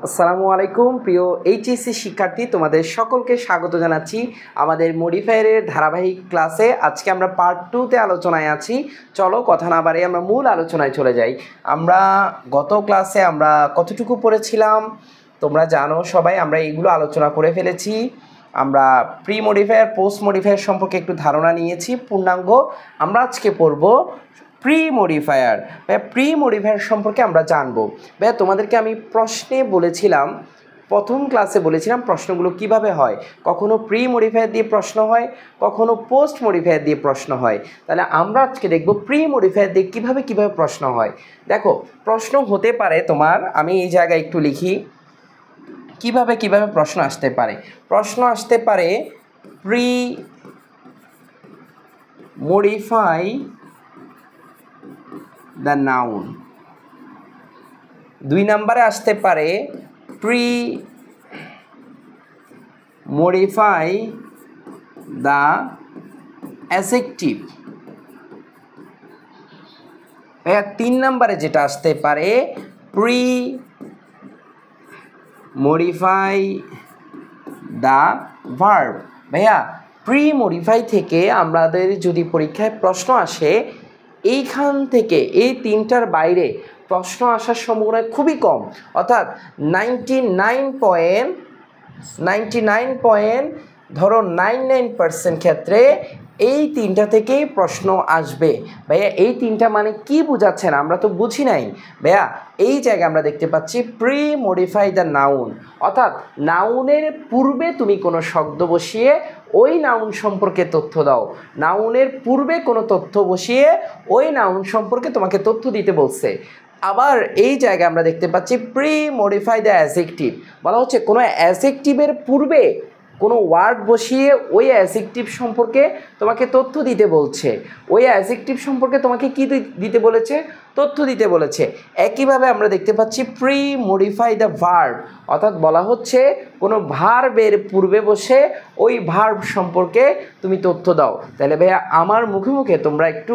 আসসালামু আলাইকুম প্রিয় এইচএসসি শিক্ষার্থী, তোমাদের সকলকে স্বাগত জানাচ্ছি আমাদের মডিফায়ারের ধারাবাহিক ক্লাসে। আজকে আমরা পার্ট 2তে আলোচনায় আছি। চলো কথা না বাড়িয়ে আমরা মূল আলোচনায় চলে যাই। আমরা গত ক্লাসে আমরা কতটুকু পড়েছিলাম তোমরা জানো সবাই, আমরা এইগুলো আলোচনা করে ফেলেছি। আমরা প্রি মডিফায়ার পোস্ট মডিফায়ার সম্পর্কে একটু ধারণা নিয়েছি পূর্ণাঙ্গ। আমরা আজকে পড়ব প্রি মডিফায়ার। প্রি মডিফায়ার সম্পর্কে আমরা জানবো। ভাইয়া তোমাদেরকে আমি প্রশ্নে বলেছিলাম, প্রথম ক্লাসে বলেছিলাম প্রশ্নগুলো কিভাবে হয়। কখনো প্রি মডিফায়ার দিয়ে প্রশ্ন হয়, কখনো পোস্ট মডিফায়ার দিয়ে প্রশ্ন হয়। তাহলে আমরা আজকে দেখব প্রি মডিফায়ার দিয়ে কিভাবে প্রশ্ন হয়। দেখো, প্রশ্ন হতে পারে তোমার, আমি এই জায়গায় একটু লিখি কিভাবে প্রশ্ন আসতে পারে। প্রশ্ন আসতে পারে প্রি মডিফাই দ্য নাউন। 2 নম্বরে আসতে পারে প্রি মডিফাই দ্য অ্যাডজেক্টিভ। 3 নম্বরে যেটা আসতে পারে প্রি মডিফাই দ্য ভার্ব। ভাইয়া প্রি মডিফাই থেকে আমাদের যদি পরীক্ষায় প্রশ্ন আসে, এইখান থেকে এই 3টার বাইরে প্রশ্ন আসার সম্ভাবনা খুবই কম, অর্থাৎ 99% ক্ষেত্রে এই 3টা থেকেই প্রশ্ন আসবে। ভাইয়া এই 3টা মানে কি বোঝাচ্ছেন, আমরা তো বুঝি নাই। ভাইয়া এই জায়গায় আমরা দেখতে পাচ্ছি প্রি মডিফাই দ্য নাউন, অর্থাৎ নাউনের পূর্বে তুমি কোনো শব্দ বসিয়ে ওই নাউন সম্পর্কে তথ্য দাও। নাউনের পূর্বে কোনো তথ্য বসিয়ে ওই নাউন সম্পর্কে তোমাকে তথ্য দিতে বলছে। আবার এই জায়গায় আমরা দেখতে পাচ্ছি প্রি মডিফাই দ্য অ্যাডজেক্টিভ, বলা হচ্ছে কোনো অ্যাডজেক্টিভের পূর্বে কোনো ওয়ার্ড বসিয়ে ওই অ্যাডজেক্টিভ সম্পর্কে তোমাকে তথ্য দিতে বলছে। ওই অ্যাডজেক্টিভ সম্পর্কে তোমাকে কি দিতে বলেছে? তথ্য দিতে বলেছে। একইভাবে আমরা দেখতে পাচ্ছি প্রি মডিফাই দ্য ভার্ব, অর্থাৎ বলা হচ্ছে কোনো ভার্বের পূর্বে বসে ওই ভার্ব সম্পর্কে তুমি তথ্য দাও। তাহলে ভাইয়া আমার মুখে মুখে তোমরা একটু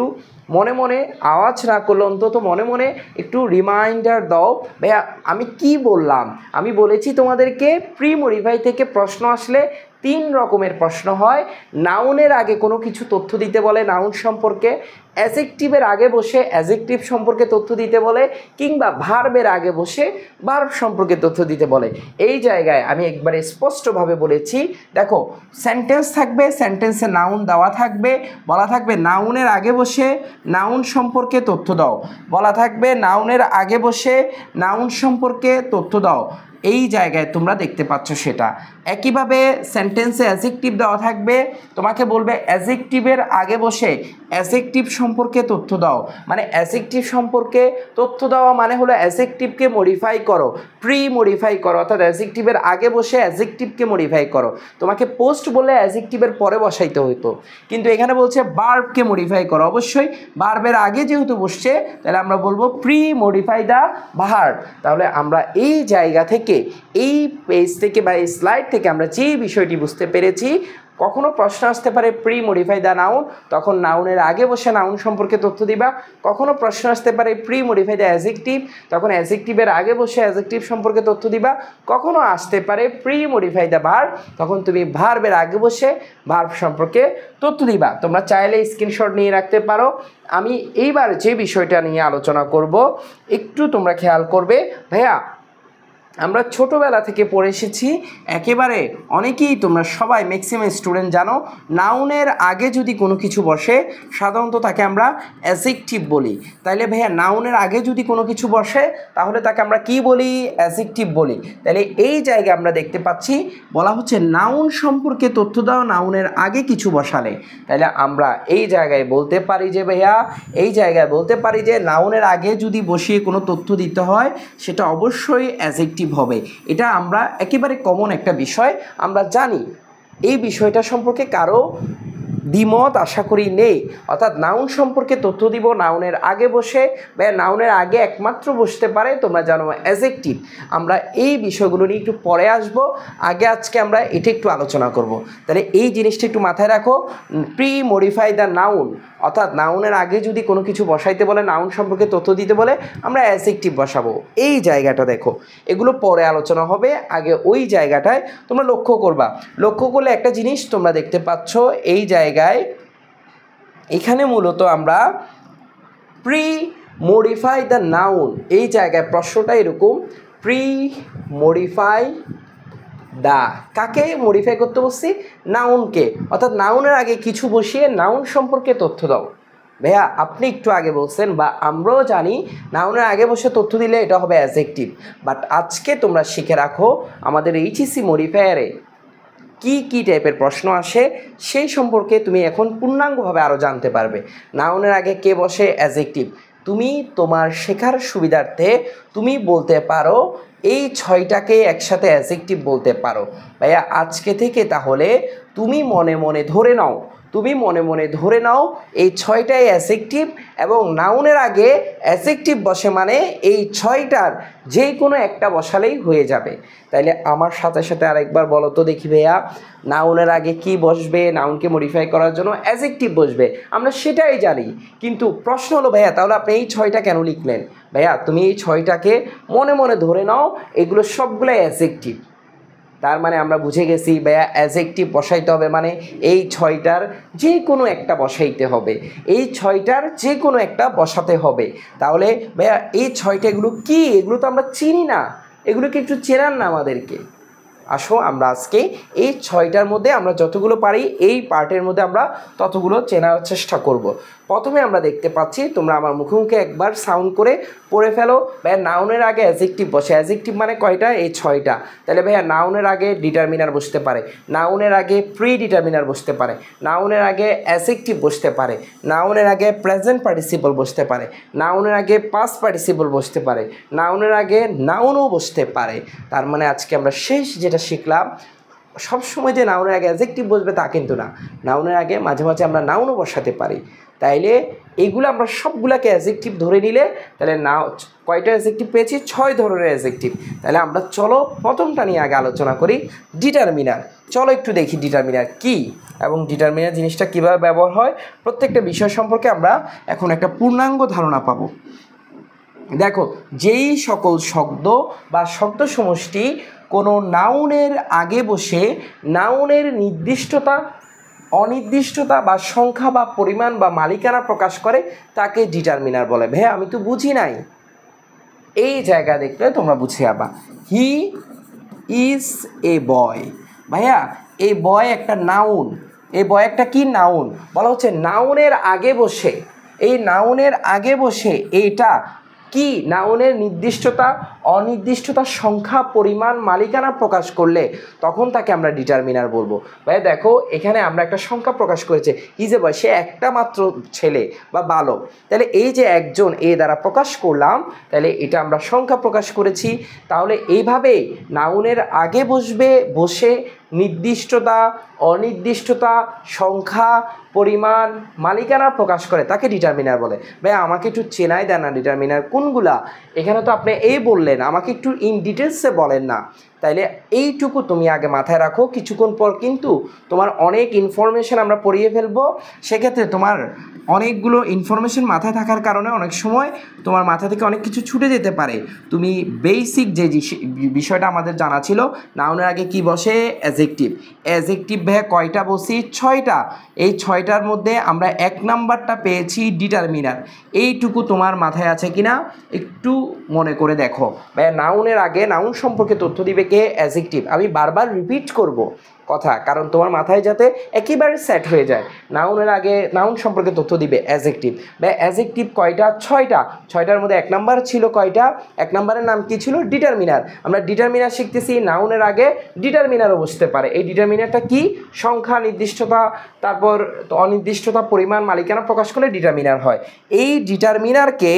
মনে মনে, আওয়াজ না করলে অন্তত মনে মনে একটু রিমাইন্ডার দাও। ভাইয়া আমি কি বললাম? আমি বলেছি তোমাদেরকে প্রি মডিফাই থেকে প্রশ্ন আসলে 3 রকমের প্রশ্ন হয়। নাউনের আগে কোনো কিছু তথ্য দিতে বলে নাউন সম্পর্কে, অ্যাডজেক্টিভের আগে বসে অ্যাডজেক্টিভ সম্পর্কে তথ্য দিতে বলে, কিংবা ভার্বের আগে বসে ভার্ব সম্পর্কে তথ্য দিতে বলে। এই জায়গায় আমি একবারে স্পষ্টভাবে বলেছি, দেখো সেন্টেন্স থাকবে, সেন্টেন্সে নাউন দেওয়া থাকবে, বলা থাকবে নাউনের আগে বসে নাউন সম্পর্কে তথ্য দাও, বলা থাকবে নাউনের আগে বসে নাউন সম্পর্কে তথ্য দাও। এই জায়গায় তোমরা দেখতে পাচ্ছ সেটা। একইভাবে সেন্টেন্সে অ্যাডজেক্টিভ দেওয়া থাকবে, তোমাকে বলবে অ্যাডজেক্টিভের আগে বসে অ্যাডজেক্টিভ সম্পর্কে তথ্য দাও। মানে অ্যাডজেক্টিভ সম্পর্কে তথ্য দেওয়া মানে হলো অ্যাডজেক্টিভকে মডিফাই করো, প্রি মডিফাই করো, অর্থাৎ অ্যাডজেক্টিভের আগে বসে অ্যাডজেক্টিভকে মডিফাই করো। তোমাকে পোস্ট বললে অ্যাডজেক্টিভের পরে বসাইতে হতো, কিন্তু এখানে বলছে ভার্বকে মডিফাই করো। অবশ্যই ভার্বের আগে যেহেতু বসছে, তাহলে আমরা বলবো প্রি মডিফাই দ্য ভার্ব। তাহলে আমরা এই জায়গা থেকে, এই পেজ থেকে বা এই স্লাইড থেকে আমরা যেই বিষয়টি বুঝতে পেরেছি, কখনো প্রশ্ন আসতে পারে প্রি মডিফাই দ্য নাউন, তখন নাউনের আগে বসে নাউন সম্পর্কে তথ্য দিবা। কখনো প্রশ্ন আসতে পারে প্রি মডিফাই দ্য অ্যাডজেক্টিভ, তখন অ্যাডজেক্টিভের আগে বসে অ্যাডজেক্টিভ সম্পর্কে তথ্য দিবা। কখনো আসতে পারে প্রি মডিফাই দ্য ভার্ব, তখন তুমি ভার্বের আগে বসে ভার্ব সম্পর্কে তথ্য দিবা। তোমরা চাইলে স্ক্রিনশট নিয়ে রাখতে পারো। আমি এইবার যে বিষয়টা নিয়ে আলোচনা করব একটু তোমরা খেয়াল করবে। ভাইয়া আমরা ছোটোবেলা থেকে পড়ে এসেছি, একেবারে অনেকেই তোমরা সবাই ম্যাক্সিমাম স্টুডেন্ট জানো, নাউনের আগে যদি কোনো কিছু বসে সাধারণত তাকে আমরা অ্যাডজেক্টিভ বলি। তাইলে ভাইয়া নাউনের আগে যদি কোনো কিছু বসে তাহলে তাকে আমরা কি বলি? অ্যাডজেক্টিভ বলি। তাহলে এই জায়গায় আমরা দেখতে পাচ্ছি বলা হচ্ছে নাউন সম্পর্কে তথ্য দাও নাউনের আগে কিছু বসালে। তাহলে আমরা এই জায়গায় বলতে পারি যে ভাইয়া, এই জায়গায় বলতে পারি যে নাউনের আগে যদি বসিয়ে কোনো তথ্য দিতে হয় সেটা অবশ্যই অ্যাডজেক্টিভ হবে। এটা আমরা একেবারে কমন একটা বিষয়, আমরা জানি। এই বিষয়টা সম্পর্কে কারো দ্বিমত আশা করি নেই। অর্থাৎ নাউন সম্পর্কে তথ্য দিব নাউনের আগে বসে, বা নাউনের আগে একমাত্র বসতে পারে তোমরা জানো অ্যাডজেক্টিভ। আমরা এই বিষয়গুলো নিয়ে একটু পরে আসব, আগে আজকে আমরা এটা একটু আলোচনা করব। তাহলে এই জিনিসটা একটু মাথায় রাখো, প্রি মডিফাই দ্য নাউন অর্থাৎ নাউনের আগে যদি কোনো কিছু বসাইতে বলে, নাউন সম্পর্কে তথ্য দিতে বলে, আমরা অ্যাডজেক্টিভ বসাবো। এই জায়গাটা দেখো, এগুলো পরে আলোচনা হবে, আগে ওই জায়গাটায় তোমরা লক্ষ্য করবা। লক্ষ্য করলে একটা জিনিস তোমরা দেখতে পাচ্ছ, এই জায়গায় এখানে মূলত আমরা প্রি মডিফাই দ্য নাউন, এই জায়গায় প্রশ্নটা এরকম, প্রি মডিফাই দা, কাকে মডিফাই করতে বলছি? নাউনকে। অর্থাৎ নাউনের আগে কিছু বসিয়ে নাউন সম্পর্কে তথ্য দাও। ভাইয়া আপনি একটু আগে বলছেন বা আমরাও জানি নাউনের আগে বসে তথ্য দিলে এটা হবে অ্যাডজেক্টিভ, বাট আজকে তোমরা শিখে রাখো আমাদের এইচএসসি মডিফায়ারে কি কি টাইপের প্রশ্ন আসে সেই সম্পর্কে তুমি এখন পূর্ণাঙ্গভাবে আরও জানতে পারবে। নাউনের আগে কে বসে? অ্যাডজেক্টিভ। তুমি তোমার শেখার সুবিধার্থে তুমি বলতে পারো এই 6টাকে একসাথে অ্যাডজেক্টিভ বলতে পারো। ভাইয়া আজকে থেকে তাহলে তুমি মনে মনে ধরে নাও, এই 6টাই অ্যাডজেক্টিভ এবং নাউনের আগে অ্যাডজেক্টিভ বসে মানে এই 6টার যে কোনো একটা বসালেই হয়ে যাবে। তাইলে আমার সাথে সাথে আরেকবার বলো তো দেখি ভাইয়া, নাউনের আগে কি বসবে? নাউনকে মডিফাই করার জন্য অ্যাডজেক্টিভ বসবে, আমরা সেটাই জানি। কিন্তু প্রশ্ন হলো ভাইয়া তাহলে আপনি এই 6টা কেন লিখলেন? ভাইয়া তুমি এই 6টাকে মনে মনে ধরে নাও, এগুলো সবগুলো অ্যাডজেক্টিভ। তার মানে আমরা বুঝে গেছি ভাইয়া অ্যাডজেক্টিভ বসাইতে হবে মানে এই 6টার যে কোনো একটা বসাইতে হবে, এই 6টার যে কোনো একটা বসাতে হবে। তাহলে ভাইয়া এই 6টা এগুলো কি? এগুলো তো আমরা চিনি না, এগুলোকে একটু চেনান না আমাদেরকে। আসো আমরা আজকে এই 6টার মধ্যে আমরা যতগুলো পারি এই পার্টের মধ্যে আমরা ততগুলো চেনার চেষ্টা করব। প্রথমে আমরা দেখতে পাচ্ছি, তোমরা আমার মুখে মুখে একবার সাউন্ড করে পড়ে ফেলো। ভাইয়া নাউনের আগে অ্যাডজেক্টিভ বসে, অ্যাডজেক্টিভ মানে কয়টা? এই 6টা। তাহলে ভাইয়া নাউনের আগে ডিটারমিনার বসতে পারে, নাউনের আগে প্রি ডিটারমিনার বসতে পারে, নাউনের আগে অ্যাডজেক্টিভ বসতে পারে, নাউনের আগে প্রেজেন্ট পার্টিসিপল বসতে পারে, নাউনের আগে পাস্ট পার্টিসিপল বসতে পারে, নাউনের আগে নাউনও বসতে পারে। তার মানে আজকে আমরা শেষ যেটা শিখলাম, সবসময় যে নাউনের আগে অ্যাডজেক্টিভ বসবে তা কিন্তু না, নাউনের আগে মাঝে মাঝে আমরা নাউনও বসাতে পারি। তাইলে এইগুলো আমরা সবগুলোকে অ্যাডজেক্টিভ ধরে নিলে তাহলে কয়টা অ্যাডজেক্টিভ পেয়েছি? 6 ধরনের অ্যাডজেক্টিভ। তাহলে আমরা চলো প্রথমটা নিয়ে আগে আলোচনা করি, ডিটারমিনার। চলো একটু দেখি ডিটারমিনার কি এবং ডিটারমিনার জিনিসটা কীভাবে ব্যবহার হয়, প্রত্যেকটা বিষয় সম্পর্কে আমরা এখন একটা পূর্ণাঙ্গ ধারণা পাবো। দেখো, যেই সকল শব্দ বা শব্দ সমষ্টি কোনো নাউনের আগে বসে নাউনের নির্দিষ্টতা, অনির্দিষ্টতা বা সংখ্যা বা পরিমাণ বা মালিকানা প্রকাশ করে তাকে ডিটারমিনার বলে। ভাইয়া আমি তো বুঝি নাই, এই জায়গা দেখলে তোমরা বুঝে যাবা। হি ইজ এ বয়। ভাইয়া এই বয় একটা নাউন, এই বয় একটা কি? নাউন। বলা হচ্ছে নাউনের আগে বসে, এই নাউনের আগে বসে এইটা কি? নাউনের নির্দিষ্টতা, অনির্দিষ্টতা, সংখ্যা, পরিমাণ, মালিকানা প্রকাশ করলে তখন তাকে আমরা ডিটারমিনার বলবো। ভাইয়া দেখো এখানে আমরা একটা সংখ্যা প্রকাশ করেছে, ইজ এ বয়, সে একটা মাত্র ছেলে বা বালক। তাহলে এই যে একজন এ দ্বারা প্রকাশ করলাম, তাহলে এটা আমরা সংখ্যা প্রকাশ করেছি। তাহলে এইভাবে নাউনের আগে বসে নির্দিষ্টতা, অনির্দিষ্টতা, সংখ্যা, পরিমাণ, মালিকানা প্রকাশ করে তাকে ডিটারমিনার বলে। ভাই আমাকে একটু চেনাই দেন না ডিটারমিনার কোনগুলা? এখানে তো আপনি এই বললেন, আমাকে একটু ইন ডিটেলসে বলেন না। তাইলে এইটুকু তুমি আগে মাথায় রাখো, কিছুক্ষণ পর কিন্তু তোমার অনেক ইনফরমেশন আমরা পড়িয়ে ফেলবো, সেক্ষেত্রে তোমার অনেকগুলো ইনফরমেশন মাথায় থাকার কারণে অনেক সময় তোমার মাথা থেকে অনেক কিছু ছুটে যেতে পারে। তুমি বেসিক যে বিষয়টা আমাদের জানা ছিল, নাউনের আগে কি বসে? অ্যাডজেক্টিভ। অ্যাডজেক্টিভ ভাইয়া কয়টা বসি? 6টা। এই 6টার মধ্যে আমরা 1 নাম্বারটা পেয়েছি ডিটারমিনার। এইটুকু তোমার মাথায় আছে কিনা একটু মনে করে দেখো। ভাইয়া নাউনের আগে নাউন সম্পর্কে তথ্য দিবে কে? অ্যাডজেক্টিভ। আমি বারবার রিপিট করব কথা, কারণ তোমার মাথায় যাতে একেবারে সেট হয়ে যায়। নাউনের আগে নাউন সম্পর্কে তথ্য দিবে অ্যাডজেক্টিভ। বা অ্যাডজেক্টিভ কয়টা? 6টা। 6টার মধ্যে 1 নাম্বার ছিল কয়টা? 1 নাম্বারের নাম কি ছিল? ডিটারমিনার। আমরা ডিটারমিনার শিখতেছি, নাউনের আগে ডিটারমিনারও বসতে পারে। এই ডিটারমিনারটা কি? সংখ্যা, নির্দিষ্টতা, তারপর অনির্দিষ্টতা, পরিমাণ, মালিকানা প্রকাশ করলে ডিটারমিনার হয়। এই ডিটারমিনারকে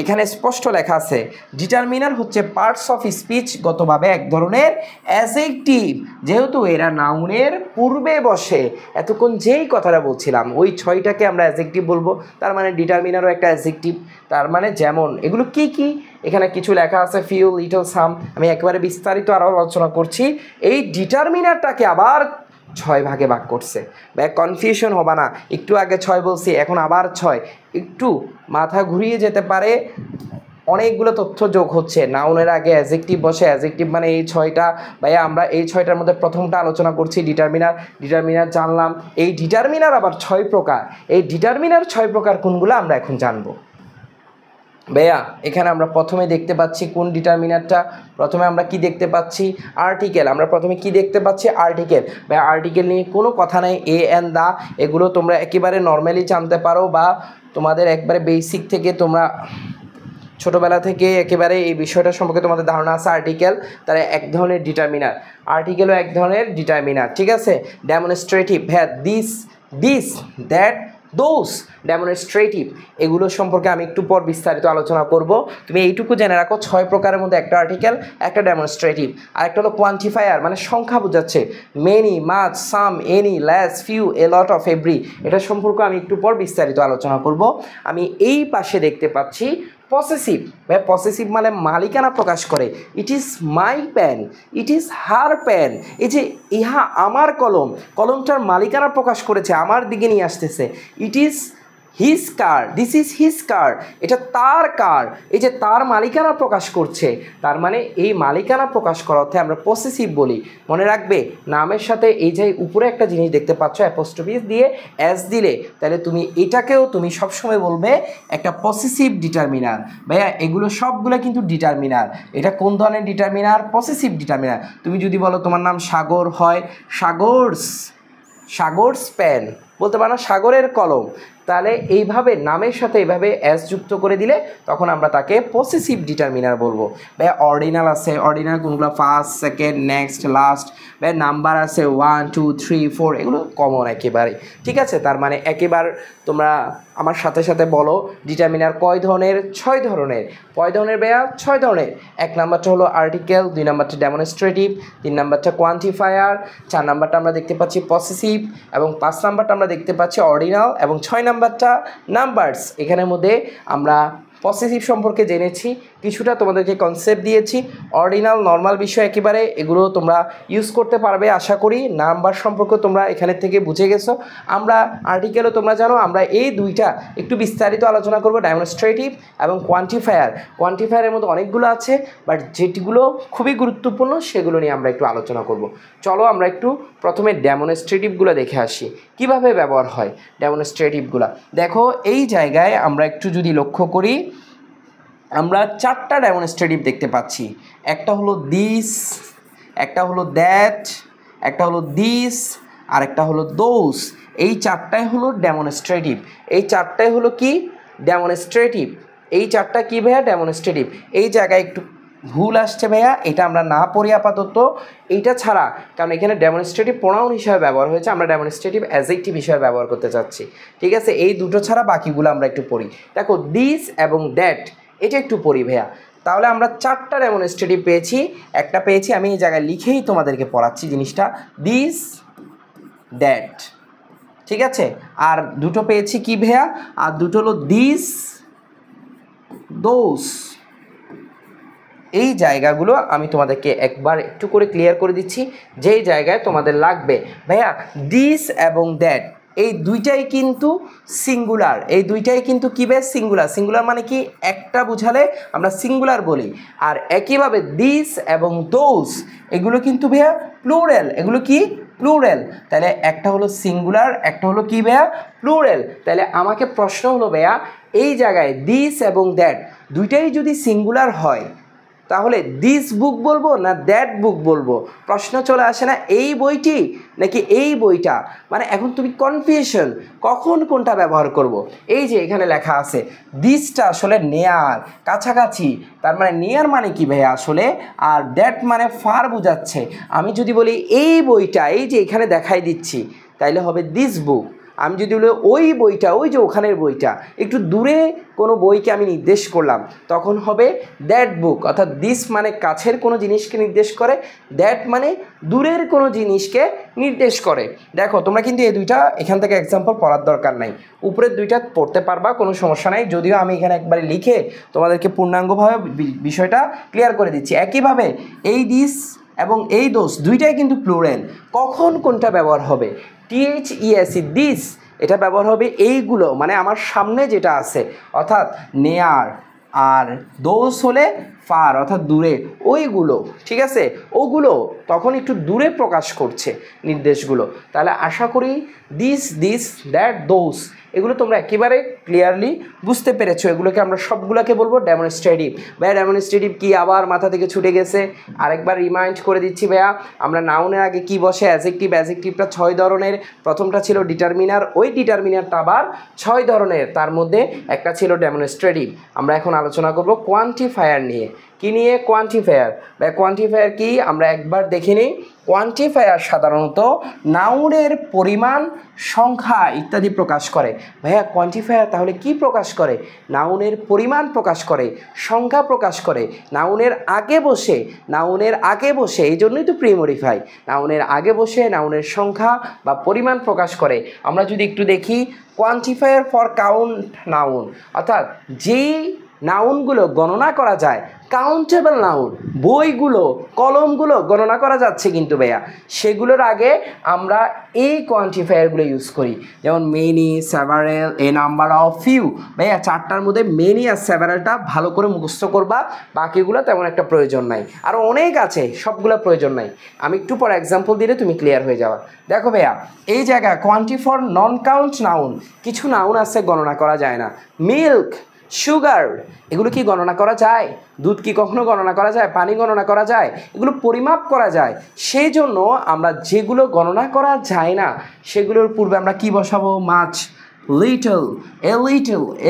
এখানে স্পষ্ট লেখা আছে, ডিটারমিনার হচ্ছে পার্টস অফ স্পিচ, গতভাবে এক ধরনের অ্যাডজেক্টিভ, যেহেতু এরা নাউনের পূর্বে বসে। এতক্ষণ যেই কথাটা বলছিলাম ওই 6টাকে আমরা অ্যাডজেক্টিভ বলবো, তার মানে ডিটারমিনারও একটা অ্যাডজেক্টিভ। তার মানে যেমন এগুলো কি কি এখানে কিছু লেখা আছে, ফিউ, লিটল, সাম, আমি একেবারে বিস্তারিত আরও আলোচনা করছি। এই ডিটারমিনারটাকে আবার 6 ভাগে ভাগ করছে। ভাই কনফিউশন হবে না, একটু আগে 6 বলছি এখন আবার 6, একটু মাথা ঘুরিয়ে যেতে পারে, অনেকগুলো তথ্য যোগ হচ্ছে। নাউনের আগে অ্যাডজেক্টিভ বসে, অ্যাডজেক্টিভ মানে এই 6টা। ভাইয়া আমরা এই 6টার মধ্যে প্রথমটা আলোচনা করছি ডিটারমিনার। ডিটারমিনার জানলাম, এই ডিটারমিনার আবার 6 প্রকার। এই ডিটারমিনার 6 প্রকার কোনগুলো আমরা এখন জানবো। ভাইয়া এখানে আমরা প্রথমে দেখতে পাচ্ছি কোন ডিটারমিনারটা, প্রথমে আমরা কি দেখতে পাচ্ছি, আর্টিকেল। আমরা প্রথমে কি দেখতে পাচ্ছি, আর্টিকেল। ভাইয়া আর্টিকেল নিয়ে কোনো কথা নাই, এ অ্যান্ড দা এগুলো তোমরা একেবারে নর্মালি জানতে পারো, বা তোমাদের একবারে বেসিক থেকে তোমরা ছোটোবেলা থেকে একেবারে এই বিষয়টা সম্পর্কে তোমাদের ধারণা আছে। আর্টিকেল তারা এক ধরনের ডিটারমিনার, আর্টিকেলও এক ধরনের ডিটারমিনার, ঠিক আছে। ডেমনস্ট্রেটিভ, হ্যাঁ দিস, দ্যাট, দোজ, ডেমনস্ট্রেটিভ, এগুলো সম্পর্কে আমি একটু পর বিস্তারিত আলোচনা করব। তুমি এইটুকু জেনে রাখো 6 প্রকারের মধ্যে একটা আর্টিকেল, একটা ডেমনস্ট্রেটিভ, আর একটা হলো কোয়ান্টিফায়ার মানে সংখ্যা বোঝাচ্ছে, many, much, some, any, less, few, A lot of, every. এটা সম্পর্কে আমি একটু পর বিস্তারিত আলোচনা করব। আমি এই পাশে দেখতে পাচ্ছি পসেসিভ। ভাই পসেসিভ মানে মালিকানা প্রকাশ করে। It is my pen, it is her pen. এই যে ইহা আমার কলম, কলমটার মালিকানা প্রকাশ করেছে, আমার দিকে নিয়ে আসতেছে। It is his car, this is his কার, এটা তার কার, এই যে তার মালিকানা প্রকাশ করছে। তার মানে এই মালিকানা প্রকাশ করার অর্থে আমরা পসেসিভ বলি। মনে রাখবে নামের সাথে এই যে উপরে একটা জিনিস দেখতে পাচ্ছ অ্যাপোস্ট্রফি দিয়ে এস দিলে, তাহলে তুমি এটাকেও তুমি সবসময় বলবে একটা পসেসিভ ডিটারমিনার। ভাইয়া এগুলো সবগুলো কিন্তু ডিটারমিনার। এটা কোন ধরনের ডিটারমিনার, পসেসিভ ডিটারমিনার। তুমি যদি বলো তোমার নাম সাগর হয়, সাগরস, সাগরস পেন বলতে পারো, সাগরের কলম। তাহলে এইভাবে নামের সাথে এইভাবে এস যুক্ত করে দিলে তখন আমরা তাকে পসেসিভ ডিটারমিনার বলবো। ভাই অর্ডিনাল আছে, অর্ডিনাল কোনগুলো, ফার্স্ট, সেকেন্ড, নেক্সট, লাস্ট। ভাই নাম্বার আছে 1 2 3 4, এগুলো কমন একেবারে, ঠিক আছে। তার মানে একেবারে তোমরা আমার সাথে সাথে বলো ডিটারমিনার কয় ধরনের, 6 ধরনের। কয় ধরনের ভাইয়া, 6 ধরনের। 1 নাম্বারটা হলো আর্টিকেল, 2 নাম্বারটা ডেমনস্ট্রেটিভ, 3 নাম্বারটা কোয়ান্টিফায়ার, 4 নাম্বারটা আমরা দেখতে পাচ্ছি পসেসিভ, এবং 5 নাম্বারটা আমরা দেখতে পাচ্ছি অর্ডিনাল, এবং 6 নাম্বারটা নাম্বারস। এখানের মধ্যে আমরা পসেসিভ সম্পর্কে জেনেছি, কিছুটা তোমাদেরকে কনসেপ্ট দিয়েছি। অর্ডিনাল নর্মাল বিষয় একেবারে, এগুলো তোমরা ইউজ করতে পারবে আশা করি। নাম্বার সম্পর্কে তোমরা এখানের থেকে বুঝে গেছো। আমরা আর্টিকেলও তোমরা জানো। আমরা এই দুইটা একটু বিস্তারিত আলোচনা করব, ডেমনস্ট্রেটিভ এবং কোয়ান্টিফায়ার। কোয়ান্টিফায়ারের মধ্যে অনেকগুলো আছে, বাট যেগুলো খুবই গুরুত্বপূর্ণ সেগুলো নিয়ে আমরা একটু আলোচনা করব। চলো আমরা একটু প্রথমে ডেমনস্ট্রেটিভগুলো দেখে আসি, কিভাবে ব্যবহার হয় ডেমনস্ট্রেটিভগুলো। দেখো এই জায়গায় আমরা একটু যদি লক্ষ্য করি, আমরা 4টা ডেমনস্ট্রেটিভ দেখতে পাচ্ছি। একটা হলো দিস, একটা হলো দ্যাট, একটা হলো দিস, আর একটা হলো দোজ। এই 4টাই হলো ডেমনস্ট্রেটিভ। এই 4টাই হলো কি, ডেমনস্ট্রেটিভ। এই 4টা কি ভাইয়া, ডেমনস্ট্রেটিভ। এই জায়গায় একটু ভুল আসছে ভাইয়া, এটা আমরা না পড়ি আপাতত, এইটা ছাড়া, কারণ এখানে ডেমনস্ট্রেটিভ প্রোনাউন হিসাবে ব্যবহার হয়েছে, আমরা ডেমনস্ট্রেটিভ অ্যাডজেক্টিভ হিসাবে ব্যবহার করতে চাচ্ছি, ঠিক আছে। এই দুটো ছাড়া বাকিগুলো আমরা একটু পড়ি। দেখো দিস এবং দ্যাট, এটা একটু পড়ি ভাইয়া। তাহলে আমরা 4টা ডেমনস্ট্রেটিভ পেয়েছি। একটা পেয়েছি, আমি এই জায়গায় লিখেই তোমাদেরকে পড়াচ্ছি জিনিসটা, দিস, দ্যাট, ঠিক আছে। আর দুটো পেয়েছি কি ভাইয়া, আর দুটো হলো দিস, দোজ। এই জায়গাগুলো আমি তোমাদেরকে একবার একটু করে ক্লিয়ার করে দিচ্ছি, যেই জায়গায় তোমাদের লাগবে। ভাইয়া দিস এবং দ্যাট এই দুইটাই কিন্তু সিঙ্গুলার, এই দুইটাই কিন্তু কী বেশ সিঙ্গুলার। সিঙ্গুলার মানে কি, একটা বুঝালে আমরা সিঙ্গুলার বলি। আর একইভাবে দিস এবং দোজ এগুলো কিন্তু ভাইয়া প্লুরাল, এগুলো কি প্লুরাল। তাহলে একটা হলো সিঙ্গুলার, একটা হলো কি ভাইয়া, প্লুরাল। তাহলে আমাকে প্রশ্ন হলো ভাইয়া, এই জায়গায় দিস এবং দ্যাট দুইটাই যদি সিঙ্গুলার হয় তাহলে দিস বুক বলবো না দ্যাট বুক বলবো? প্রশ্ন চলে আসে না, এই বইটি নাকি এই বইটা? মানে এখন তুমি কনফিউশন, কখন কোনটা ব্যবহার করব। এই যে এখানে লেখা আছে দিসটা আসলে নেয়ার, কাছাকাছি। তার মানে নেয়ার মানে কি ভাইয়া আসলে, আর দ্যাট মানে ফার বোঝাচ্ছে। আমি যদি বলি এই বইটা, এই যে এখানে দেখাই দিচ্ছি, তাইলে হবে দিস বুক। আমি যদি বলি ওই বইটা, ওই যে ওখানের বইটা, একটু দূরে কোনো বইকে আমি নির্দেশ করলাম, তখন হবে দ্যাট বুক। অর্থাৎ দিস মানে কাছের কোনো জিনিসকে নির্দেশ করে, দ্যাট মানে দূরের কোনো জিনিসকে নির্দেশ করে। দেখো তোমরা কিন্তু এই দুইটা এখান থেকে এক্সাম্পল পড়ার দরকার নাই, উপরের দুইটা পড়তে পারবা, কোনো সমস্যা নাই। যদিও আমি এখানে একবারে লিখে তোমাদেরকে পূর্ণাঙ্গভাবে বিষয়টা ক্লিয়ার করে দিচ্ছি। একইভাবে এই দিস এবং এই দোজ দুইটাই কিন্তু প্লুরাল। কখন কোনটা ব্যবহার হবে? THESE দিস এটা ব্যবহার হবে এইগুলো, মানে আমার সামনে যেটা আছে, অর্থাৎ নেয়ার। আর দোজ হলে ফার, অর্থাৎ দূরে ওইগুলো, ঠিক আছে, ওগুলো তখন একটু দূরে প্রকাশ করছে নির্দেশগুলো। তাহলে আশা করি দিস দ্যাট দোজ এগুলো তোমরা একেবারে ক্লিয়ারলি বুঝতে পেরেছো। এগুলোকে আমরা সবগুলোকে বলবো ডেমনস্ট্রেটিভ। ভাইয়া ডেমনস্ট্রেটিভ কি আবার মাথা থেকে ছুটে গেছে? আরেকবার রিমাইন্ড করে দিচ্ছি ভাইয়া, আমরা নাউনের আগে কি বসে? অ্যাজেক্টিভ। অ্যাজেক্টিভটা 6 ধরনের। প্রথমটা ছিল ডিটারমিনার, ওই ডিটারমিনারটা আবার 6 ধরনের, তার মধ্যে একটা ছিল ডেমনস্ট্রেটিভ। আমরা এখন আলোচনা করব কোয়ান্টিফায়ার নিয়ে। কি নিয়ে? কোয়ান্টিফায়ার। ভাই কোয়ান্টিফায়ার কি আমরা একবার দেখে নিই। কোয়ান্টিফায়ার সাধারণত নাউনের পরিমাণ, সংখ্যা ইত্যাদি প্রকাশ করে। ভাইয়া কোয়ান্টিফায়ার তাহলে কি প্রকাশ করে? নাউনের পরিমাণ প্রকাশ করে, সংখ্যা প্রকাশ করে, নাউনের আগে বসে, এই জন্যই তো প্রিমডিফাই, নাউনের আগে বসে নাউনের সংখ্যা বা পরিমাণ প্রকাশ করে। আমরা যদি একটু দেখি, কোয়ান্টিফায়ার ফর কাউন্ট নাউন, অর্থাৎ যেই নাউনগুলো গণনা করা যায়, কাউন্টেবল নাউন, বইগুলো, কলমগুলো গণনা করা যাচ্ছে কিন্তু ভাইয়া, সেগুলোর আগে আমরা এই কোয়ান্টিফায়ারগুলো ইউজ করি। যেমন many, several, A number of, few. ভাইয়া 4টার মধ্যে মেনি আর সেভারেলটা ভালো করে মুখস্থ করবা, বাকিগুলো তেমন একটা প্রয়োজন নাই। আরও অনেক আছে, সবগুলো প্রয়োজন নাই। আমি একটু পর এক্সাম্পল দিলে তুমি ক্লিয়ার হয়ে যাবা। দেখো ভাইয়া এই জায়গায় কোয়ান্টি ফর নন কাউন্ট নাউন, কিছু নাউন আছে গণনা করা যায় না। মিল্ক, সুগার, এগুলো কি গণনা করা যায়? দুধ কি কখনো গণনা করা যায়? পানি গণনা করা যায়? এগুলো পরিমাপ করা যায়। সেই জন্য আমরা যেগুলো গণনা করা যায় না সেগুলোর পূর্বে আমরা কি বসাবো? মাছ। Little,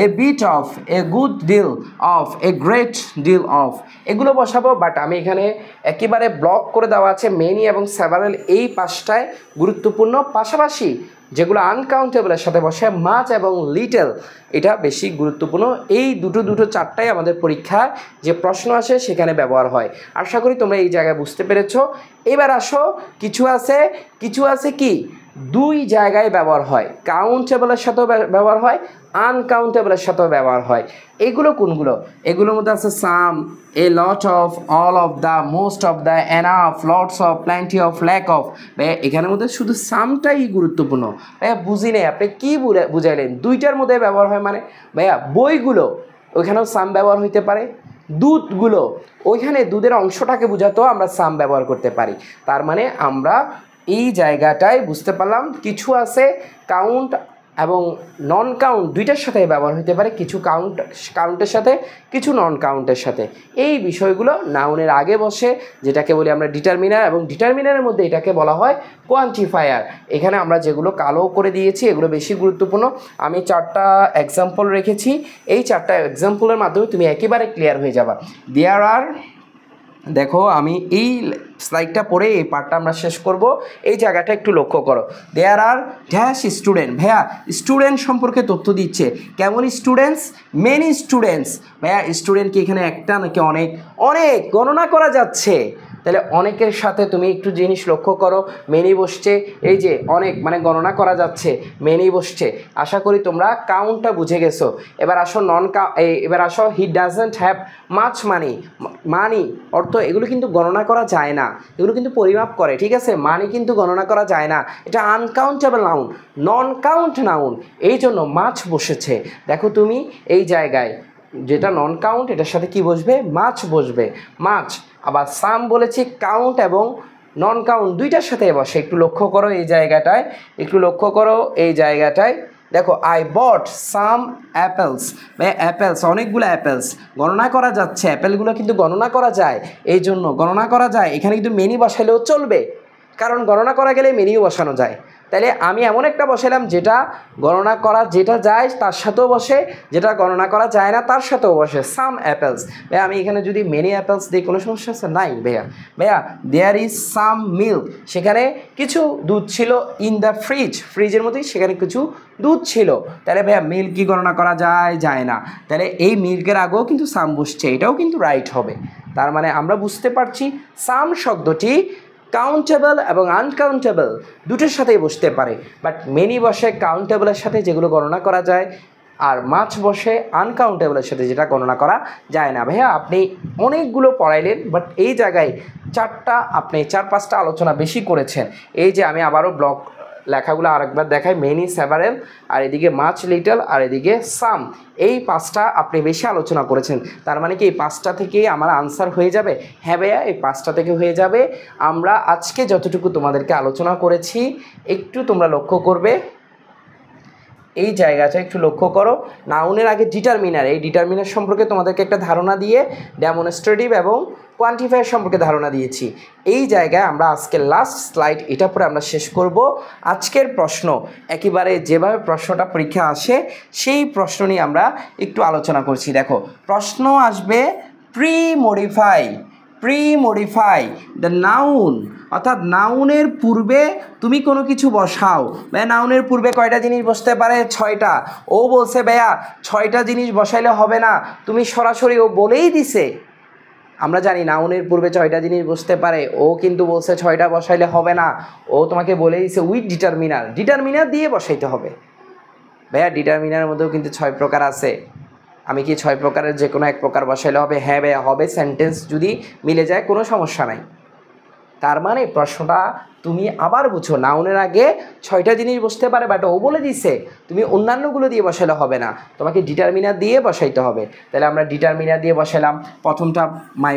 a bit of, a good deal of, a great deal of, এগুলো বসাবো। বাট আমি এখানে একেবারে ব্লক করে দেওয়া আছে মেনি এবং সেভারেল, এই 5টায় গুরুত্বপূর্ণ। পাশাপাশি যেগুলো আনকাউন্টেবলের সাথে বসে মাছ এবং লিটল, এটা বেশি গুরুত্বপূর্ণ। এই দুটো 4টাই আমাদের পরীক্ষায় যে প্রশ্ন আসে সেখানে ব্যবহার হয়। আশা করি তোমরা এই জায়গায় বুঝতে পেরেছো। এবার আসো, কিছু আছে কি 2 জায়গায় ব্যবহার হয়, কাউন্টেবলের সাথেও ব্যবহার হয়, আনকাউন্টেবলের সাথেও ব্যবহার হয়। এগুলো কোনগুলো? এগুলোর মধ্যে আছে some, a lot of, all of the, most of the, enough, lots of, plenty of, lack of. ভাইয়া এখানের মধ্যে শুধু সামটাই গুরুত্বপূর্ণ। ভাইয়া বুঝি নেই, আপনি কি বুঝাইলেন? 2টার মধ্যে ব্যবহার হয় মানে? ভাইয়া বইগুলো, ওইখানেও সাম ব্যবহার হইতে পারে। দুধগুলো, ওইখানে দুধের অংশটাকে বোঝাতেও আমরা সাম ব্যবহার করতে পারি। তার মানে আমরা এই জায়গাটায় বুঝতে পারলাম কিছু আছে কাউন্ট এবং নন কাউন্ট 2টার সাথে ব্যবহার হতে পারে, কিছু কাউন্টের সাথে, কিছু নন কাউন্টের সাথে। এই বিষয়গুলো নাউনের আগে বসে, যেটাকে বলি আমরা ডিটারমিনার, এবং ডিটারমিনারের মধ্যে এটাকে বলা হয় কোয়ান্টিফায়ার। এখানে আমরা যেগুলো কালো করে দিয়েছি এগুলো বেশি গুরুত্বপূর্ণ। আমি 4টা এক্সাম্পল রেখেছি, এই 4টা এক্সাম্পলের মাধ্যমে তুমি একেবারে ক্লিয়ার হয়ে যাবা। দেয়ার আর, দেখো আমি এই স্লাইডটা পড়ে এই পার্টটা আমরা শেষ করব। এই জায়গাটা একটু লক্ষ্য করো। দেয়ার আর ড্যাশ স্টুডেন্ট। ভাইয়া স্টুডেন্ট সম্পর্কে তথ্য দিচ্ছে। কেমন স্টুডেন্টস? Many students. ভাইয়া স্টুডেন্ট কি এখানে একটা নাকি অনেক? অনেক গণনা করা যাচ্ছে। তাহলে অনেকের সাথে তুমি একটু জিনিস লক্ষ্য করো, মেনি বসছে, এই যে অনেক মানে গণনা করা যাচ্ছে, মেনি বসছে। আশা করি তোমরা কাউন্টটা বুঝে গেছো। এবার আসো he doesn't have much money, অর্থ এগুলো কিন্তু গণনা করা যায় না, এগুলো কিন্তু পরিমাপ করে, ঠিক আছে? মানি কিন্তু গণনা করা যায় না, এটা uncountable noun, non count noun, এই জন্য মাছ বসেছে। দেখো তুমি এই জায়গায় যেটা নন কাউন্ট এটার সাথে কি বসবে? মাছ বসবে, মাছ। আবার সাম বলেছি, কাউন্ট এবং নন কাউন্ট 2টার সাথে বসে। একটু লক্ষ্য করো এই জায়গাটায়, দেখো I bought some apples. Apples, অনেকগুলো অ্যাপেলস গণনা করা যাচ্ছে, অ্যাপেলগুলো কিন্তু গণনা করা যায়, এই জন্য গণনা করা যায়। এখানে কিন্তু মেনি বসাইলেও চলবে, কারণ গণনা করা গেলে মেনিও বসানো যায়। তাহলে আমি এমন একটা বসাইলাম যেটা গণনা করা যেটা যায় তার সাথেও বসে, যেটা গণনা করা যায় না তার সাথেও বসে, সাম অ্যাপেলস। ভাইয়া আমি এখানে যদি মেনি অ্যাপেলস দিই কোনো সমস্যা আছে? নাই ভাইয়া দেয়ার ইজ সাম মিল্ক, সেখানে কিছু দুধ ছিল, ইন দ্য ফ্রিজের মধ্যেই সেখানে কিছু দুধ ছিল। তাহলে ভাইয়া মিল্ক কি গণনা করা যায় না, তাহলে এই মিল্কের আগেও কিন্তু সাম বসছে, এটাও কিন্তু রাইট হবে। তার মানে আমরা বুঝতে পারছি সাম শব্দটি কাউন্টেবল এবং আনকাউন্টেবল 2টোর সাথেই বসতে পারে, বাট মেনি বসে কাউন্টেবলের সাথে, যেগুলো গণনা করা যায়, আর মাছ বসে আনকাউন্টেবলের সাথে যেটা গণনা করা যায় না। ভাইয়া আপনি অনেকগুলো পড়াইলেন, বাট এই জায়গায় আপনি 4-5টা আলোচনা বেশি করেছেন। এই যে আমি আবারও ব্লক লেখাগুলো আরেকবার দেখাই, মেনি, সেভারেল, আর এদিকে মাচ, লিটল, আর এদিকে সাম, এই 5টা আপনি বেশি আলোচনা করেছেন। তার মানে কি এই 5টা থেকেই আমার আনসার হয়ে যাবে? হ্যাঁ ভাইয়া, এই 5টা থেকে হয়ে যাবে। আমরা আজকে যতটুকু তোমাদেরকে আলোচনা করেছি একটু তোমরা লক্ষ্য করবে, এই জায়গাটা একটু লক্ষ্য করো। নাউনের আগে ডিটারমিনার, এই ডিটারমিনার সম্পর্কে তোমাদেরকে একটা ধারণা দিয়ে ডেমনস্ট্রেটিভ এবং কোয়ান্টিফায়ার সম্পর্কে ধারণা দিয়েছি। এই জায়গায় আমরা আজকের লাস্ট স্লাইড, এটা পরে আমরা শেষ করব। আজকের প্রশ্ন একেবারে যেভাবে প্রশ্নটা পরীক্ষা আসে সেই প্রশ্ন নিয়ে আমরা একটু আলোচনা করছি। দেখো প্রশ্ন আসবে প্রি-মডিফাই দ্য নাউন, অর্থাৎ নাউনের পূর্বে তুমি কোনো কিছু বসাও। ভাইয়া নাউনের পূর্বে কয়টা জিনিস বসতে পারে? 6টা। ও বলছে ভাইয়া 6টা জিনিস বসাইলে হবে না, তুমি সরাসরি, ও বলেই দিছে। আমরা জানি নাউনের পূর্বে 6টা জিনিস বসতে পারে, ও কিন্তু বলছে 6টা বসাইলে হবে না, ও তোমাকে বলে দিছে উইথ ডিটারমিনার দিয়ে বসাইতে হবে। ভাইয়া ডিটারমিনারের মধ্যেও কিন্তু 6 প্রকার আছে। আমি কি 6 প্রকারের যে কোনো এক প্রকার বসাইলে হবে? হ্যাঁ ভাইয়া হবে, সেন্টেন্স যদি মিলে যায় কোনো সমস্যা নাই। তার মানে প্রশ্নটা তুমি আবার বুঝো, নাউনের আগে 6টা জিনিস বসতে পারে, বাট ও বলে দিছে তুমি অন্যান্যগুলো দিয়ে বসালে হবে না, তোমাকে ডিটারমিনার দিয়ে বসাইতে হবে। তাহলে আমরা ডিটারমিনার দিয়ে বসালাম। প্রথমটা মাই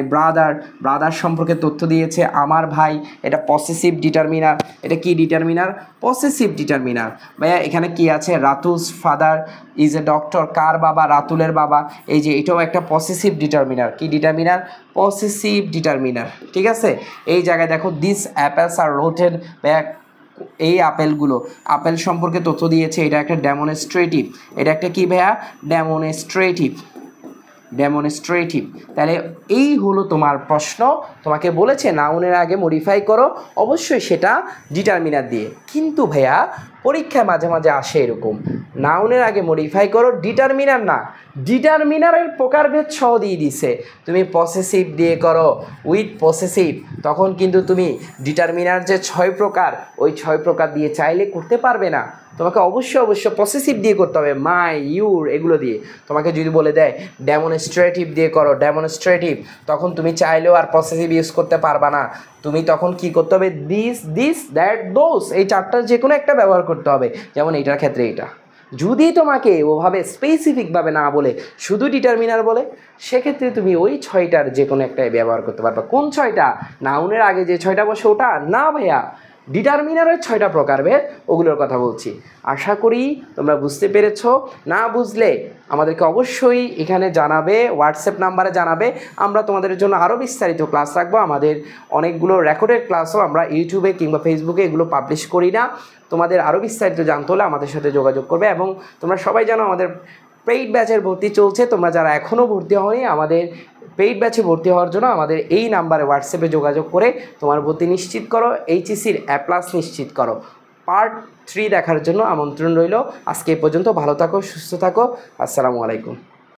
ব্রাদার সম্পর্কে তথ্য দিয়েছে, আমার ভাই, এটা পসেসিভ ডিটারমিনার। এটা কি ডিটারমিনার? Possessive determiner. ভাইয়া এখানে কি আছে? Ratul's father is a doctor, কার বাবা? রাতুলের বাবা। এই যে এটাও একটা পসেসিভ ডিটারমিনার। কি ডিটারমিনার? Possessive determiner. ঠিক আছে, এই জায়গায় দেখো দিস অ্যাপেলস আর রোটেন, এই আপেল সম্পর্কে তথ্য দিয়েছে, এটা একটা ডেমনস্ট্রেটিভ। এটা একটা কি ভাইয়া? ডেমনস্ট্রেটিভ। তাহলে এই হলো তোমার প্রশ্ন। তোমাকে বলেছে নাউনের আগে মডিফাই করো, অবশ্যই সেটা ডিটারমিনার দিয়ে। কিন্তু ভাইয়া পরীক্ষায় মাঝে মাঝে আসে এরকম, নাউনের আগে মডিফাই করো, ডিটারমিনার না, ডিটারমিনারের প্রকারভেদ সহ দিয়ে দিছে। তুমি পসেসিভ দিয়ে করো, উইথ পসেসিভ, তখন কিন্তু তুমি ডিটারমিনার যে 6 প্রকার, ওই 6 প্রকার দিয়ে চাইলে করতে পারবে না। তোমাকে অবশ্যই পসেসিভ দিয়ে করতে হবে, মাই, ইউর, এগুলো দিয়ে। তোমাকে যদি বলে দেয় ডেমনস্ট্রেটিভ দিয়ে করো, তখন তুমি চাইলেও আর পসেসিভ ইউজ করতে পারবা না। তুমি তখন কি করতে হবে? দিস দ্যাট দোস, এই 4টার যে কোনো একটা ব্যবহার করতে হবে। যেমন এইটার ক্ষেত্রে এটা। যদি তোমাকে ওভাবে স্পেসিফিকভাবে না বলে শুধু ডিটারমিনার বলে, সেক্ষেত্রে তুমি ওই 6টার যে কোনো একটাই ব্যবহার করতে পারবে। কোন 6টা? নাউনের আগে যে 6টা বসে ওটা না ভাইয়া, ডিটারমিনারের 6টা প্রকারভেদ, ওগুলোর কথা বলছি। আশা করি তোমরা বুঝতে পেরেছো। না বুঝলে আমাদেরকে অবশ্যই এখানে জানাবে, হোয়াটসঅ্যাপ নাম্বারে জানাবে। আমরা তোমাদের জন্য আরও বিস্তারিত ক্লাস রাখবো। আমাদের অনেকগুলো রেকর্ডেড ক্লাসও আমরা ইউটিউবে কিংবা ফেসবুকে এগুলো পাবলিশ করি না। তোমাদের আরও বিস্তারিত জানতে হলে আমাদের সাথে যোগাযোগ করবে। এবং তোমরা সবাই জানো আমাদের পেইড ব্যাচের ভর্তি চলছে। তোমরা যারা এখনও ভর্তি হওনি, আমাদের পেইড ব্যাচে ভর্তি হওয়ার জন্য আমাদের এই নাম্বারে হোয়াটসঅ্যাপে যোগাযোগ করে তোমার ভর্তি নিশ্চিত করো, এইচএসসির A+ নিশ্চিত করো। পার্ট 3 দেখার জন্য আমন্ত্রণ রইল। আজকে এই পর্যন্ত। ভালো থাকো, সুস্থ থাকো। আসসালামু আলাইকুম।